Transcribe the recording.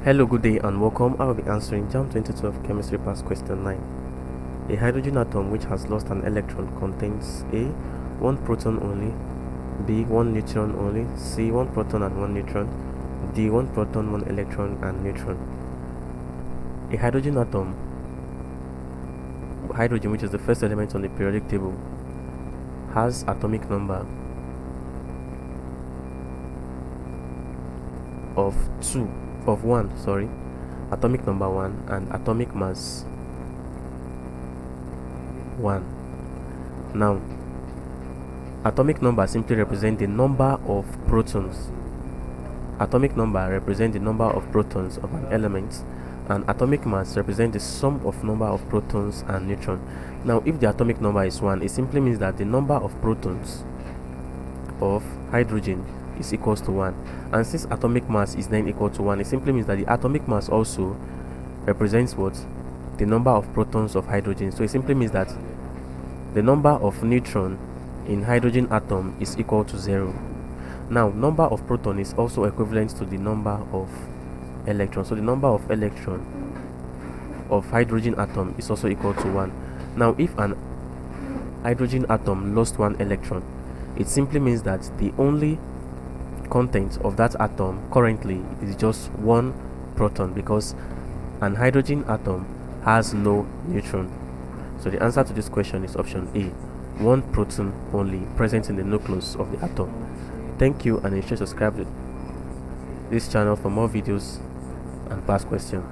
Hello, good day and welcome. I will be answering JAMB 2012 Chemistry Pass Question 9. A hydrogen atom which has lost an electron contains A. 1 proton only, B. 1 neutron only, C. 1 proton and 1 neutron, D. 1 proton, 1 electron and neutron. A hydrogen atom, hydrogen which is the first element on the periodic table, has atomic number of 1, atomic number 1 and atomic mass 1. Now, atomic number simply represent the number of protons. Atomic number represent the number of protons of an element, and atomic mass represent the sum of number of protons and neutrons. Now, if the atomic number is 1, it simply means that the number of protons of hydrogen is equals to 1, and since atomic mass is then equal to 1, it simply means that the atomic mass also represents what? The number of protons of hydrogen. So it simply means that the number of neutron in hydrogen atom is equal to 0. Now, number of proton is also equivalent to the number of electrons. So the number of electron of hydrogen atom is also equal to 1. Now, if an hydrogen atom lost 1 electron, it simply means that the only content of that atom currently is just 1 proton, because an hydrogen atom has no neutron. So the answer to this question is option A, 1 proton only present in the nucleus of the atom. Thank you, and ensure to subscribe to this channel for more videos and past questions.